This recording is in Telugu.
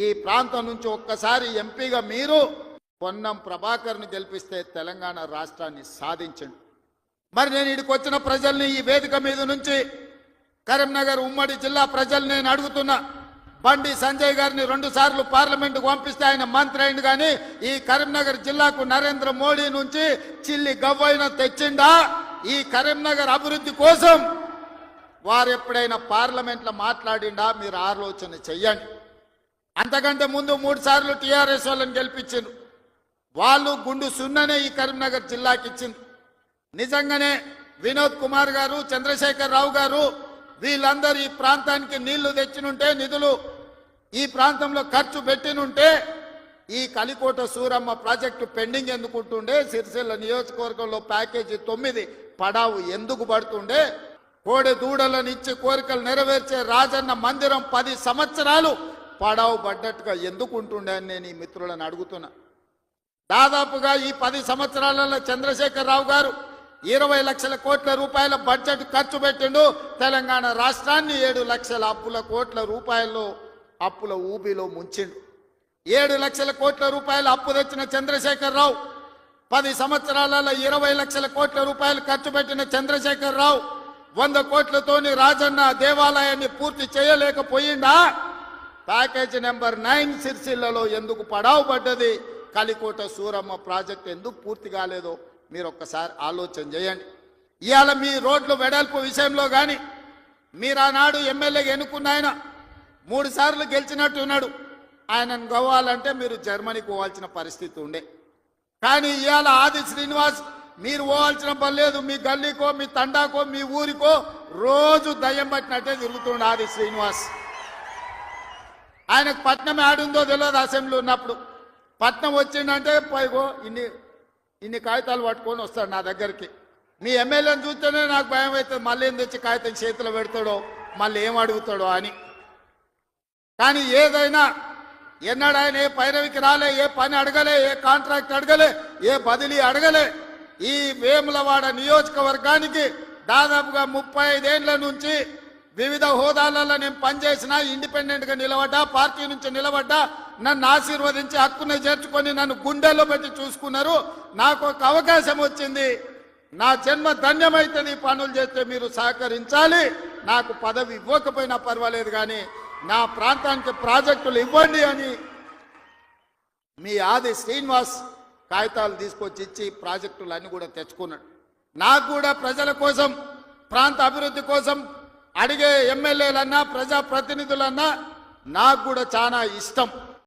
ఈ ప్రాంతం నుంచి ఒక్కసారి ఎంపీగా మీరు పొన్నం ప్రభాకర్ను గెలిపిస్తే తెలంగాణ రాష్ట్రాన్ని సాధించండి. మరి నేను ఇక్కడికి వచ్చిన ప్రజల్ని ఈ వేదిక మీద నుంచి కరీంనగర్ ఉమ్మడి జిల్లా ప్రజల్ని నేను అడుగుతున్నా. బండి సంజయ్ గారిని 2 సార్లు పార్లమెంటుకు పంపిస్తే ఆయన మంత్రి అయింది, కానీ ఈ కరీంనగర్ జిల్లాకు నరేంద్ర మోడీ నుంచి చిల్లి గవ్వైన తెచ్చిండా? ఈ కరీంనగర్ అభివృద్ధి కోసం వారు ఎప్పుడైనా పార్లమెంట్లో మాట్లాడిండా? మీరు ఆలోచన చెయ్యండి. అంతకంటే ముందు 3 సార్లు టీఆర్ఎస్ వాళ్ళని గెలిపించిండ్రు. వాళ్ళు గుండు సున్ననే ఈ కరీంనగర్ జిల్లాకి ఇచ్చింది. నిజంగానే వినోద్ కుమార్ గారు, చంద్రశేఖర్ రావు గారు వీళ్ళందరూ ఈ ప్రాంతానికి నీళ్లు తెచ్చినుంటే, నిధులు ఈ ప్రాంతంలో ఖర్చు పెట్టినుంటే ఈ కలికోట సూరమ్మ ప్రాజెక్టు పెండింగ్ ఎందుకుంటుండే? సిరిసిల్ల నియోజకవర్గంలో ప్యాకేజీ 9 పడావు ఎందుకు పడుతుండే? కోడి దూడలను ఇచ్చి కోరికలు నెరవేర్చే రాజన్న మందిరం 10 సంవత్సరాలు పడావు పడ్డట్టుగా ఎందుకు ఉంటుండే అని నేను ఈ మిత్రులను అడుగుతున్నా. దాదాపుగా ఈ 10 సంవత్సరాలలో చంద్రశేఖర్ రావు గారు 20 లక్షల కోట్ల రూపాయల బడ్జెట్ ఖర్చు పెట్టిండు. తెలంగాణ రాష్ట్రాన్ని 7 లక్షల కోట్ల రూపాయల్లో అప్పుల ఊబిలో ముంచిండు. 7 లక్షల కోట్ల రూపాయల అప్పు తెచ్చిన చంద్రశేఖర్ రావు, 10 సంవత్సరాలలో 20 లక్షల కోట్ల రూపాయలు ఖర్చు పెట్టిన చంద్రశేఖర్ రావు 100 కోట్లతోని రాజన్న దేవాలయాన్ని పూర్తి చేయలేకపోయిందా? ప్యాకేజీ నెంబర్ 9 సిరిసిల్లలో ఎందుకు పడావు పడ్డది? కలికోట సూరమ్మ ప్రాజెక్ట్ ఎందుకు పూర్తి కాలేదో మీరు ఒక్కసారి ఆలోచన చేయండి. ఇవాళ మీ రోడ్లు వెడల్పు విషయంలో కానీ మీరు ఆనాడు ఎమ్మెల్యేగా ఎన్నుకున్న ఆయన 3 సార్లు గెలిచినట్టున్నాడు. ఆయనను గవ్వాలంటే మీరు జర్మనీకి పోవాల్సిన పరిస్థితి ఉండే. కానీ ఇవాళ ఆది శ్రీనివాస్ మీరు పోవాల్సిన పని లేదు. మీ గల్లీకో, మీ తండాకో, మీ ఊరికో రోజు దయ్యం పట్టినట్టే తిరుగుతుండే ఆది శ్రీనివాస్. ఆయనకు పట్నం ఆడుందో తెలియదు. అసెంబ్లీ ఉన్నప్పుడు పట్నం వచ్చిందంటే పైగో ఇన్ని కాగితాలు పట్టుకొని వస్తాడు నా దగ్గరికి. మీ ఎమ్మెల్యేని చూస్తేనే నాకు భయం అవుతుంది, మళ్ళీ ఏం తెచ్చి కాగితం చేతిలో పెడతాడో, మళ్ళీ ఏం అడుగుతాడో అని. కానీ ఏదైనా ఎన్నడూ ఆయన ఏ పైరవికి రాలే, ఏ పని అడగలే, ఏ కాంట్రాక్ట్ అడగలే, ఏ బదిలీ అడగలే. ఈ వేములవాడ నియోజకవర్గానికి దాదాపుగా 35 ఏళ్ల నుంచి వివిధ హోదాలలో నేను పనిచేసిన, ఇండిపెండెంట్గా నిలబడ్డా, పార్టీ నుంచి నిలబడ్డా, నన్ను ఆశీర్వదించి హక్కుని చేర్చుకొని నన్ను గుండెల్లో పెట్టి చూసుకున్నారు. నాకు ఒక అవకాశం వచ్చింది, నా జన్మ ధన్యమైతుంది. పనులు చేస్తే మీరు సహకరించాలి. నాకు పదవి ఇవ్వకపోయినా పర్వాలేదు, కానీ నా ప్రాంతానికి ప్రాజెక్టులు ఇవ్వండి అని మీ ఆది శ్రీనివాస్ కాగితాలు తీసుకొచ్చి ఇచ్చి ప్రాజెక్టులు అన్ని కూడా తెచ్చుకున్నాడు. నాకు కూడా ప్రజల కోసం, ప్రాంత అభివృద్ధి కోసం అడిగే ఎమ్మెల్యేలన్నా, ప్రజాప్రతినిధులన్నా నాకు కూడా చాలా ఇష్టం.